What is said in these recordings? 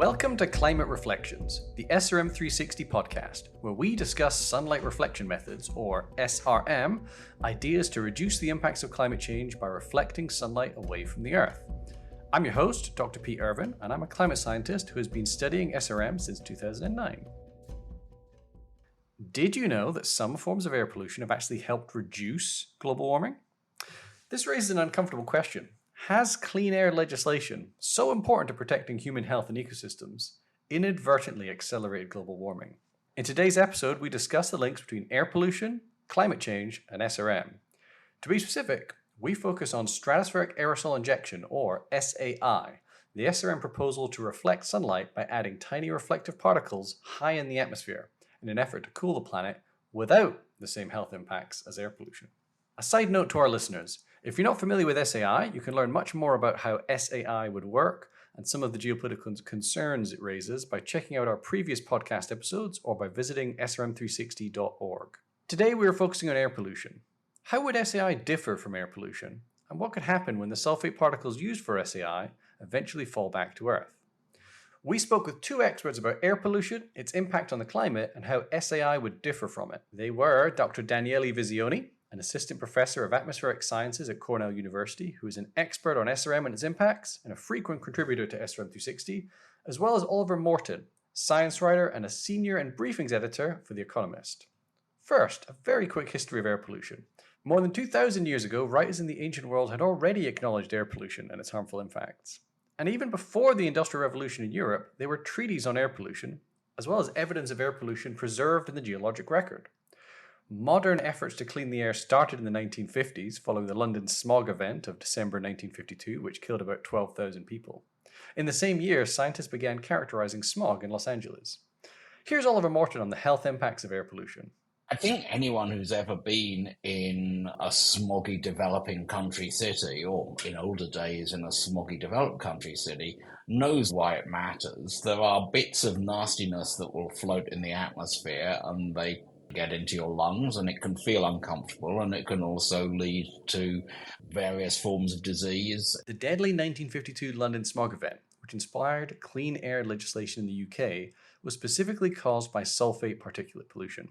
Welcome to Climate Reflections, the SRM 360 podcast, where we discuss sunlight reflection methods, or SRM, ideas to reduce the impacts of climate change by reflecting sunlight away from the Earth. I'm your host, Dr. Pete Irvin, and I'm a climate scientist who has been studying SRM since 2009. Did you know that some forms of air pollution have actually helped reduce global warming? This raises an uncomfortable question. Has clean air legislation, so important to protecting human health and ecosystems, inadvertently accelerated global warming? In today's episode, we discuss the links between air pollution, climate change, and SRM. To be specific, we focus on stratospheric aerosol injection, or SAI, the SRM proposal to reflect sunlight by adding tiny reflective particles high in the atmosphere in an effort to cool the planet without the same health impacts as air pollution. A side note to our listeners, if you're not familiar with SAI, you can learn much more about how SAI would work and some of the geopolitical concerns it raises by checking out our previous podcast episodes or by visiting srm360.org. Today we are focusing on air pollution. How would SAI differ from air pollution? And what could happen when the sulfate particles used for SAI eventually fall back to Earth? We spoke with two experts about air pollution, its impact on the climate, and how SAI would differ from it. They were Dr. Daniele Visioni, an assistant professor of atmospheric sciences at Cornell University, who is an expert on SRM and its impacts and a frequent contributor to SRM 360, as well as Oliver Morton, science writer and a senior and briefings editor for The Economist. First, a very quick history of air pollution. More than 2,000 years ago, writers in the ancient world had already acknowledged air pollution and its harmful impacts. And even before the Industrial Revolution in Europe, there were treaties on air pollution, as well as evidence of air pollution preserved in the geologic record. Modern efforts to clean the air started in the 1950s following the London smog event of December 1952, which killed about 12,000 people. In the same year, scientists began characterizing smog in Los Angeles. Here's Oliver Morton on the health impacts of air pollution. I think anyone who's ever been in a smoggy developing country city, or in older days in a smoggy developed country city, knows why it matters. There are bits of nastiness that will float in the atmosphere and they get into your lungs, and it can feel uncomfortable, and it can also lead to various forms of disease. The deadly 1952 London smog event, which inspired clean air legislation in the UK, was specifically caused by sulfate particulate pollution.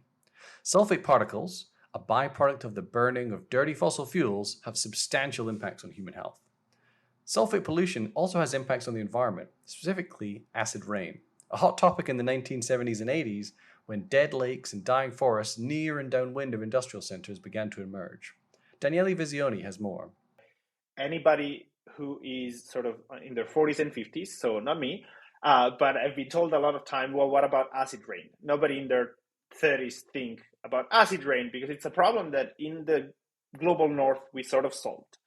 Sulfate particles, a byproduct of the burning of dirty fossil fuels, have substantial impacts on human health. Sulfate pollution also has impacts on the environment, specifically acid rain, a hot topic in the 1970s and 80s when dead lakes and dying forests near and downwind of industrial centers began to emerge. Daniele Visioni has more. Anybody who is sort of in their 40s and 50s, so not me, but I've been told a lot of time, well, what about acid rain? Nobody in their 30s think about acid rain because it's a problem that in the global north we sort of solved.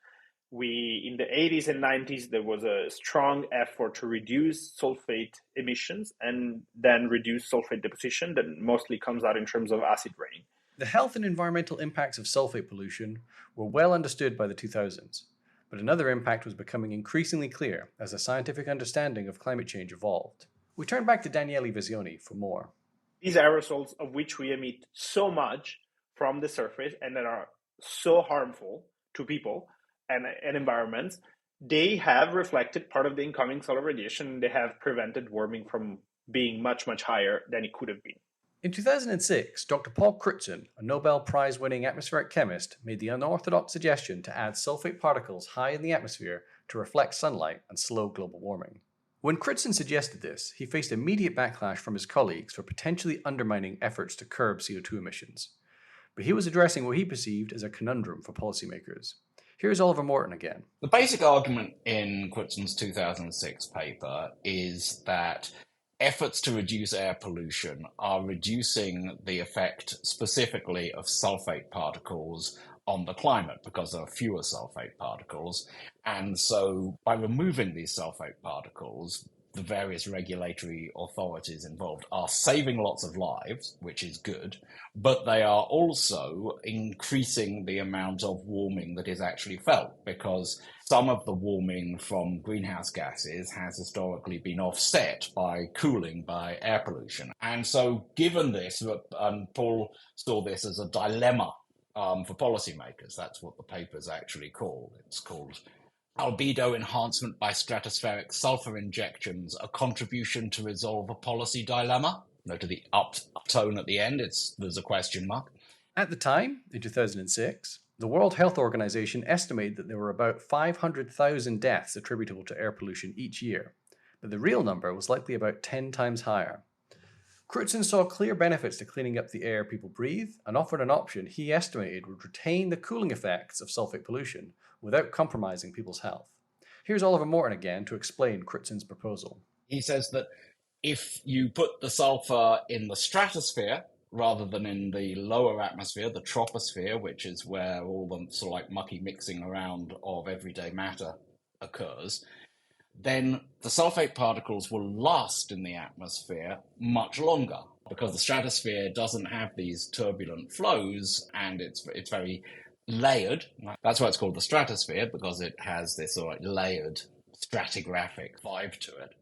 In the 80s and 90s, there was a strong effort to reduce sulfate emissions and then reduce sulfate deposition that mostly comes out in terms of acid rain. The health and environmental impacts of sulfate pollution were well understood by the 2000s, but another impact was becoming increasingly clear as the scientific understanding of climate change evolved. We turn back to Daniele Visioni for more. These aerosols, of which we emit so much from the surface and that are so harmful to people and environments, they have reflected part of the incoming solar radiation. They have prevented warming from being much, much higher than it could have been. In 2006, Dr. Paul Crutzen, a Nobel Prize-winning atmospheric chemist, made the unorthodox suggestion to add sulfate particles high in the atmosphere to reflect sunlight and slow global warming. When Crutzen suggested this, he faced immediate backlash from his colleagues for potentially undermining efforts to curb CO2 emissions. But he was addressing what he perceived as a conundrum for policymakers. Here's Oliver Morton again. The basic argument in Crutzen's 2006 paper is that efforts to reduce air pollution are reducing the effect specifically of sulfate particles on the climate because there are fewer sulfate particles. And so by removing these sulfate particles, the various regulatory authorities involved are saving lots of lives, which is good, but they are also increasing the amount of warming that is actually felt, because some of the warming from greenhouse gases has historically been offset by cooling by air pollution. And so given this, Paul saw this as a dilemma for policymakers. That's what the paper's actually called. It's called albedo enhancement by stratospheric sulfur injections a contribution to resolve a policy dilemma? Note to the up tone at the end, there's a question mark. At the time, in 2006, the World Health Organization estimated that there were about 500,000 deaths attributable to air pollution each year, but the real number was likely about 10 times higher. Crutzen saw clear benefits to cleaning up the air people breathe and offered an option he estimated would retain the cooling effects of sulfate pollution without compromising people's health. Here's Oliver Morton again to explain Crutzen's proposal. He says that if you put the sulfur in the stratosphere rather than in the lower atmosphere, the troposphere, which is where all the sort of like mucky mixing around of everyday matter occurs, then the sulfate particles will last in the atmosphere much longer because the stratosphere doesn't have these turbulent flows and it's very layered. That's why it's called the stratosphere, because it has this sort of layered stratigraphic vibe to it.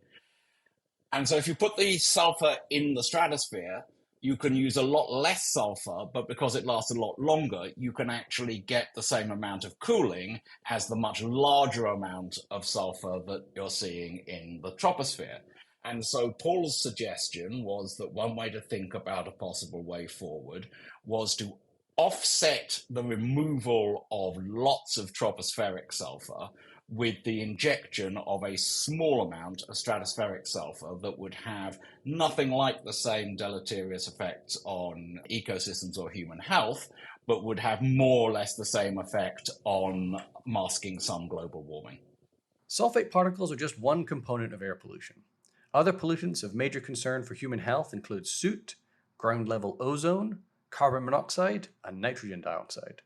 And so if you put the sulfur in the stratosphere, you can use a lot less sulfur, but because it lasts a lot longer, you can actually get the same amount of cooling as the much larger amount of sulfur that you're seeing in the troposphere. And so Paul's suggestion was that one way to think about a possible way forward was to offset the removal of lots of tropospheric sulfur with the injection of a small amount of stratospheric sulfur that would have nothing like the same deleterious effects on ecosystems or human health, but would have more or less the same effect on masking some global warming. Sulfate particles are just one component of air pollution. Other pollutants of major concern for human health include soot, ground-level ozone, carbon monoxide, and nitrogen dioxide.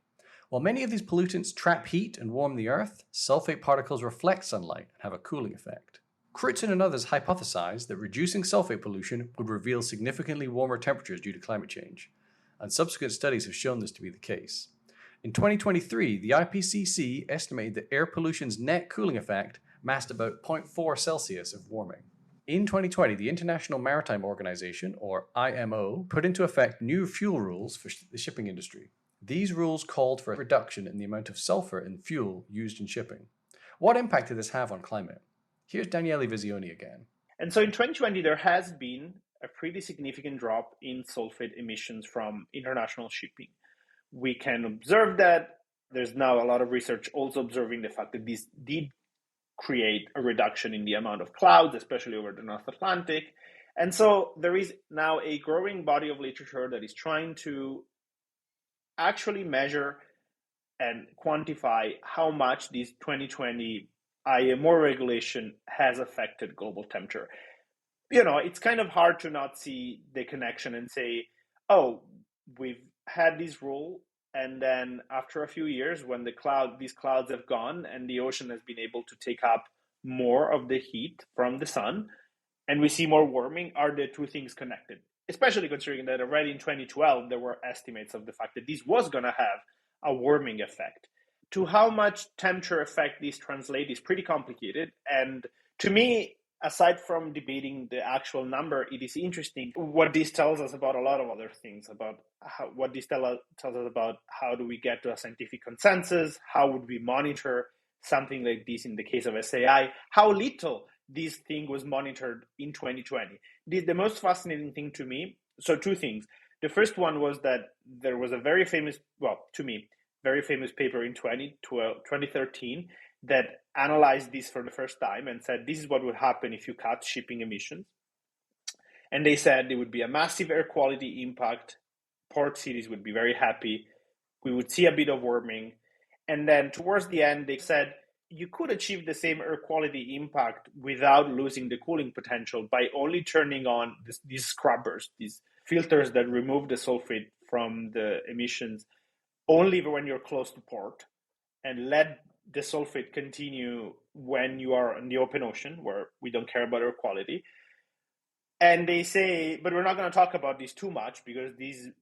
While many of these pollutants trap heat and warm the Earth, sulfate particles reflect sunlight and have a cooling effect. Crutzen and others hypothesized that reducing sulfate pollution would reveal significantly warmer temperatures due to climate change, and subsequent studies have shown this to be the case. In 2023, the IPCC estimated that air pollution's net cooling effect masked about 0.4 Celsius of warming. In 2020, the International Maritime Organization, or IMO, put into effect new fuel rules for the shipping industry. These rules called for a reduction in the amount of sulfur in fuel used in shipping. What impact did this have on climate? Here's Daniele Visioni again. And so in 2020, there has been a pretty significant drop in sulfate emissions from international shipping. We can observe that. There's now a lot of research also observing the fact that this did create a reduction in the amount of clouds, especially over the North Atlantic. And so there is now a growing body of literature that is trying to actually measure and quantify how much this 2020 IMO regulation has affected global temperature. You know, it's kind of hard to not see the connection and say, oh, we've had this rule, and then after a few years, when these clouds have gone and the ocean has been able to take up more of the heat from the sun, and we see more warming, are the two things connected? Especially considering that already in 2012, there were estimates of the fact that this was going to have a warming effect. To how much temperature effect these translate is pretty complicated. And to me, aside from debating the actual number, it is interesting what this tells us about a lot of other things, about what this tells us about how do we get to a scientific consensus, how would we monitor something like this in the case of SAI, how little this thing was monitored in 2020. The most fascinating thing to me, so two things. The first one was that there was a very famous paper in 2013 that analyzed this for the first time and said, this is what would happen if you cut shipping emissions. And they said there would be a massive air quality impact. Port cities would be very happy. We would see a bit of warming. And then towards the end, they said, you could achieve the same air quality impact without losing the cooling potential by only turning on these scrubbers, these filters that remove the sulfate from the emissions only when you're close to port, and let the sulfate continue when you are in the open ocean where we don't care about air quality. And they say, but we're not going to talk about this too much because these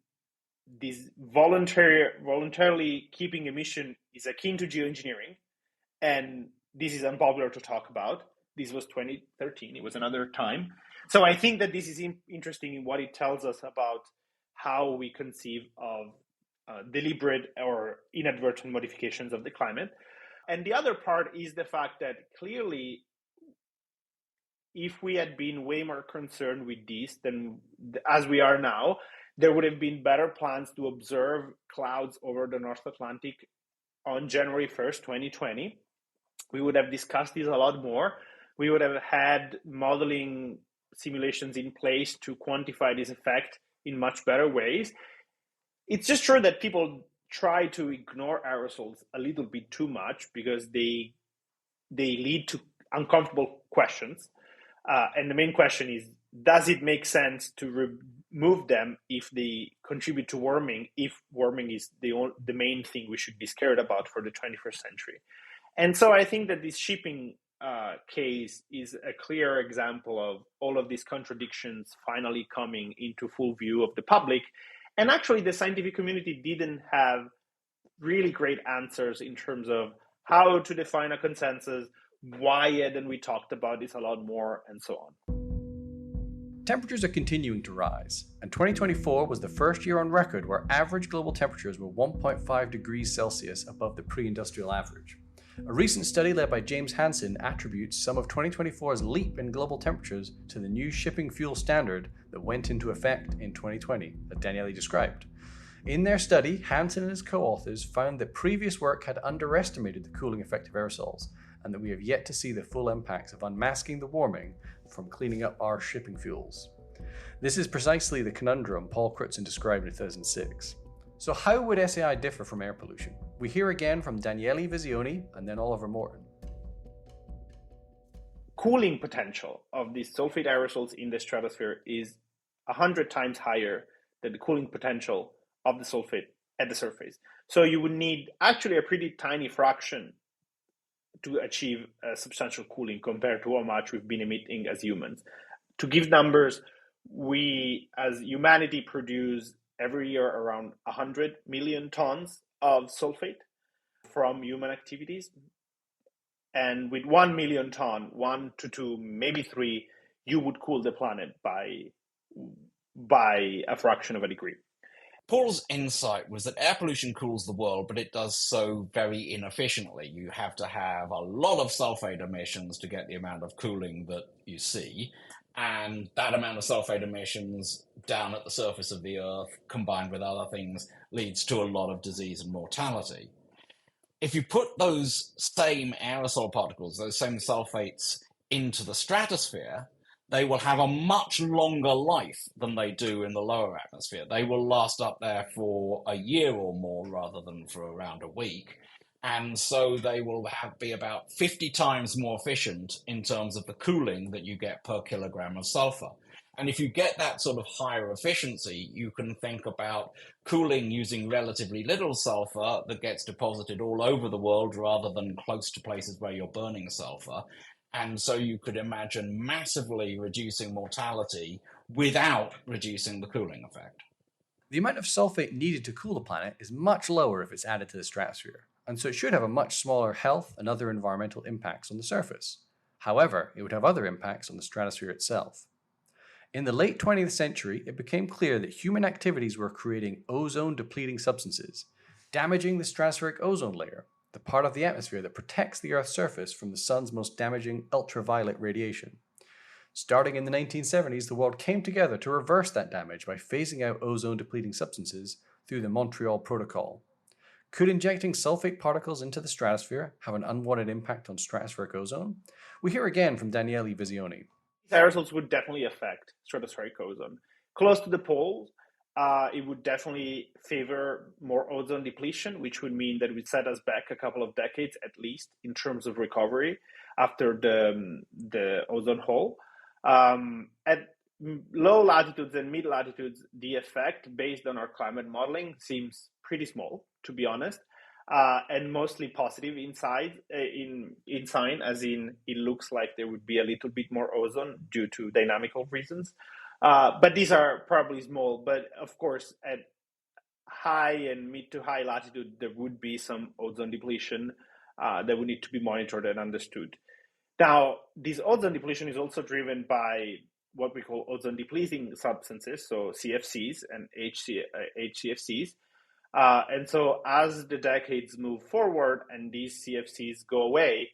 voluntarily keeping emission is akin to geoengineering. And this is unpopular to talk about. This was 2013. It was another time. So I think that this is interesting in what it tells us about how we conceive of deliberate or inadvertent modifications of the climate. And the other part is the fact that clearly, if we had been way more concerned with this than as we are now, there would have been better plans to observe clouds over the North Atlantic on January 1st, 2020. We would have discussed this a lot more. We would have had modeling simulations in place to quantify this effect in much better ways. It's just true that people try to ignore aerosols a little bit too much because they lead to uncomfortable questions. And the main question is, does it make sense to remove them if they contribute to warming, if warming is the main thing we should be scared about for the 21st century? And so I think that this shipping case is a clear example of all of these contradictions finally coming into full view of the public. And actually, the scientific community didn't have really great answers in terms of how to define a consensus, why hadn't we talked about this a lot more, and so on. Temperatures are continuing to rise, and 2024 was the first year on record where average global temperatures were 1.5 degrees Celsius above the pre-industrial average. A recent study led by James Hansen attributes some of 2024's leap in global temperatures to the new shipping fuel standard that went into effect in 2020, that Daniele described. In their study, Hansen and his co-authors found that previous work had underestimated the cooling effect of aerosols, and that we have yet to see the full impacts of unmasking the warming from cleaning up our shipping fuels. This is precisely the conundrum Paul Crutzen described in 2006. So how would SAI differ from air pollution? We hear again from Daniele Visioni and then Oliver Morton. Cooling potential of these sulfate aerosols in the stratosphere is 100 times higher than the cooling potential of the sulfate at the surface. So you would need actually a pretty tiny fraction to achieve a substantial cooling compared to how much we've been emitting as humans. To give numbers, we as humanity produce every year around 100 million tons of sulfate from human activities. And with 1 million ton, 1 to 2, maybe 3, you would cool the planet by a fraction of a degree. Paul's insight was that air pollution cools the world, but it does so very inefficiently. You have to have a lot of sulfate emissions to get the amount of cooling that you see. And that amount of sulfate emissions down at the surface of the Earth, combined with other things, leads to a lot of disease and mortality. If you put those same aerosol particles, those same sulfates, into the stratosphere, they will have a much longer life than they do in the lower atmosphere. They will last up there for a year or more rather than for around a week. And so they will be about 50 times more efficient in terms of the cooling that you get per kilogram of sulfur. And if you get that sort of higher efficiency, you can think about cooling using relatively little sulfur that gets deposited all over the world rather than close to places where you're burning sulfur. And so you could imagine massively reducing mortality without reducing the cooling effect. The amount of sulfate needed to cool the planet is much lower if it's added to the stratosphere, and so it should have a much smaller health and other environmental impacts on the surface. However, it would have other impacts on the stratosphere itself. In the late 20th century, it became clear that human activities were creating ozone-depleting substances, damaging the stratospheric ozone layer, the part of the atmosphere that protects the Earth's surface from the sun's most damaging ultraviolet radiation. Starting in the 1970s, the world came together to reverse that damage by phasing out ozone-depleting substances through the Montreal Protocol. Could injecting sulfate particles into the stratosphere have an unwanted impact on stratospheric ozone? We hear again from Daniele Visioni. Aerosols would definitely affect stratospheric ozone. Close to the poles, it would definitely favor more ozone depletion, which would mean that it would set us back a couple of decades at least in terms of recovery after the ozone hole. At low latitudes and mid latitudes, the effect based on our climate modeling seems pretty small, to be honest, and mostly positive in sign, as in it looks like there would be a little bit more ozone due to dynamical reasons. But these are probably small. But of course, at high and mid to high latitude, there would be some ozone depletion that would need to be monitored and understood. Now, this ozone depletion is also driven by what we call ozone depleting substances, so CFCs and HCFCs. And so as the decades move forward and these CFCs go away,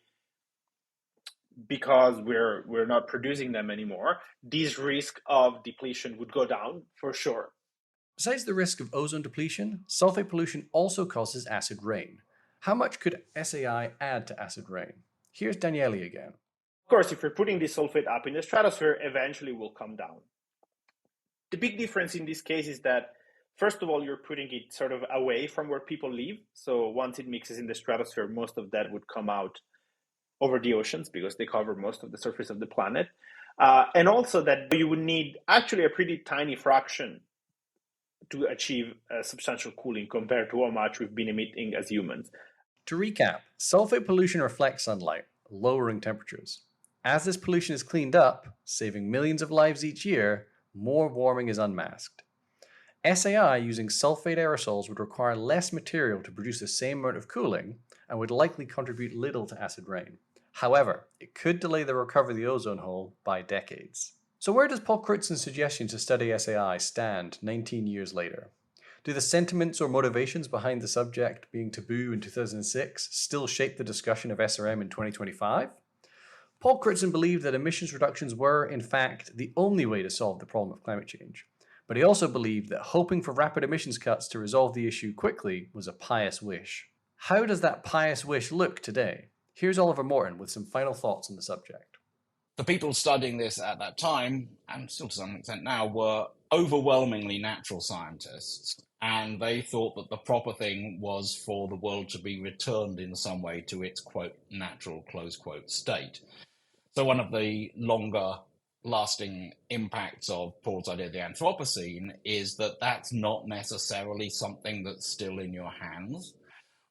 because we're not producing them anymore, this risk of depletion would go down for sure. Besides the risk of ozone depletion, sulfate pollution also causes acid rain. How much could SAI add to acid rain? Here's Daniele again. Of course, if you're putting this sulfate up in the stratosphere, eventually will come down. The big difference in this case is that, first of all, you're putting it sort of away from where people live. So once it mixes in the stratosphere, most of that would come out over the oceans because they cover most of the surface of the planet. And also that you would need actually a pretty tiny fraction to achieve a substantial cooling compared to how much we've been emitting as humans. To recap, sulfate pollution reflects sunlight, lowering temperatures. As this pollution is cleaned up, saving millions of lives each year, more warming is unmasked. SAI using sulfate aerosols would require less material to produce the same amount of cooling and would likely contribute little to acid rain. However, it could delay the recovery of the ozone hole by decades. So where does Paul Crutzon's suggestion to study SAI stand 19 years later? Do the sentiments or motivations behind the subject being taboo in 2006 still shape the discussion of SRM in 2025? Paul Crutzon believed that emissions reductions were, in fact, the only way to solve the problem of climate change. But he also believed that hoping for rapid emissions cuts to resolve the issue quickly was a pious wish. How does that pious wish look today? Here's Oliver Morton with some final thoughts on the subject. The people studying this at that time, and still to some extent now, were overwhelmingly natural scientists. And they thought that the proper thing was for the world to be returned in some way to its, quote, natural, close quote, state. So one of the longer lasting impacts of Paul's idea of the Anthropocene is that that's not necessarily something that's still in your hands.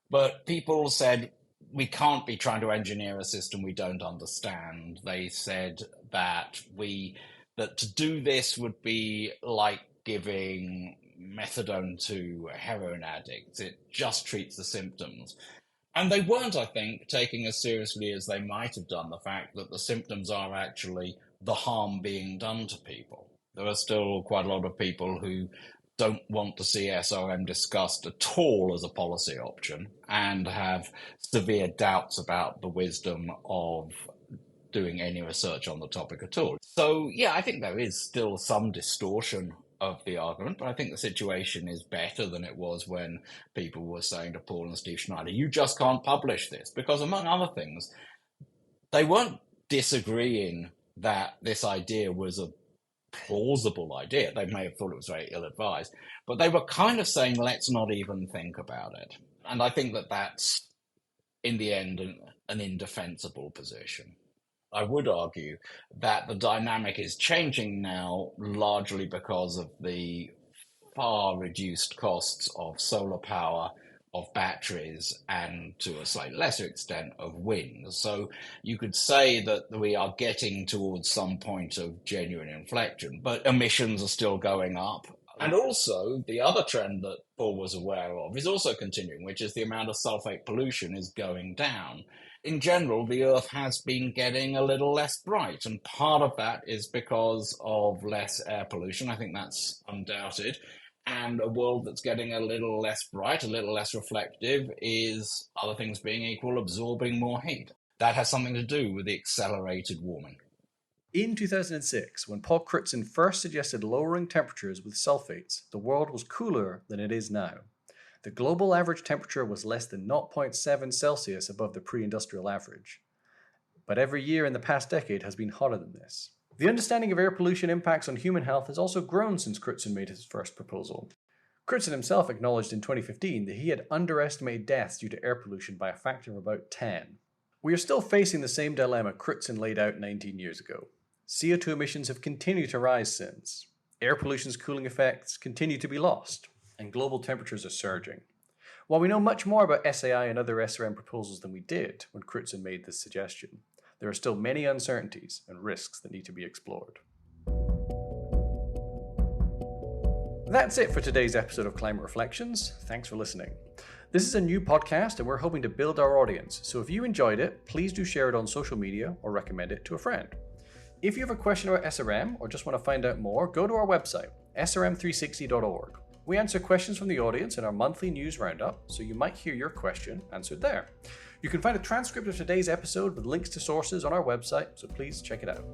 But people said, we can't be trying to engineer a system we don't understand. They said that to do this would be like giving methadone to heroin addicts. It just treats the symptoms. And they weren't, I think, taking as seriously as they might have done the fact that the symptoms are actually the harm being done to people. There are still quite a lot of people who don't want to see SRM discussed at all as a policy option and have severe doubts about the wisdom of doing any research on the topic at all. So, yeah, I think there is still some distortion of the argument, but I think the situation is better than it was when people were saying to Paul and Steve Schneider, you just can't publish this, because among other things, they weren't disagreeing that this idea was a plausible idea. They may have thought it was very ill-advised, but they were kind of saying, let's not even think about it. And I think that that's, in the end, an indefensible position. I would argue that the dynamic is changing now largely because of the far reduced costs of solar power, of batteries, and to a slightly lesser extent of wind. So you could say that we are getting towards some point of genuine inflection, but emissions are still going up. And also, the other trend that Paul was aware of is also continuing, which is the amount of sulfate pollution is going down. In general, the Earth has been getting a little less bright, and part of that is because of less air pollution. I think that's undoubted. And a world that's getting a little less bright, a little less reflective, is, other things being equal, absorbing more heat. That has something to do with the accelerated warming. In 2006, when Paul Crutzon first suggested lowering temperatures with sulfates, the world was cooler than it is now. The global average temperature was less than 0.7 Celsius above the pre-industrial average. But every year in the past decade has been hotter than this. The understanding of air pollution impacts on human health has also grown since Crutzon made his first proposal. Crutzon himself acknowledged in 2015 that he had underestimated deaths due to air pollution by a factor of about 10. We are still facing the same dilemma Crutzon laid out 19 years ago. CO2 emissions have continued to rise since. Air pollution's cooling effects continue to be lost, and global temperatures are surging. While we know much more about SAI and other SRM proposals than we did when Crutzon made this suggestion, there are still many uncertainties and risks that need to be explored. That's it for today's episode of Climate Reflections. Thanks for listening. This is a new podcast and we're hoping to build our audience, so if you enjoyed it, please do share it on social media or recommend it to a friend. If you have a question about SRM or just want to find out more, go to our website, srm360.org. We answer questions from the audience in our monthly news roundup, so you might hear your question answered there. You can find a transcript of today's episode with links to sources on our website, so please check it out.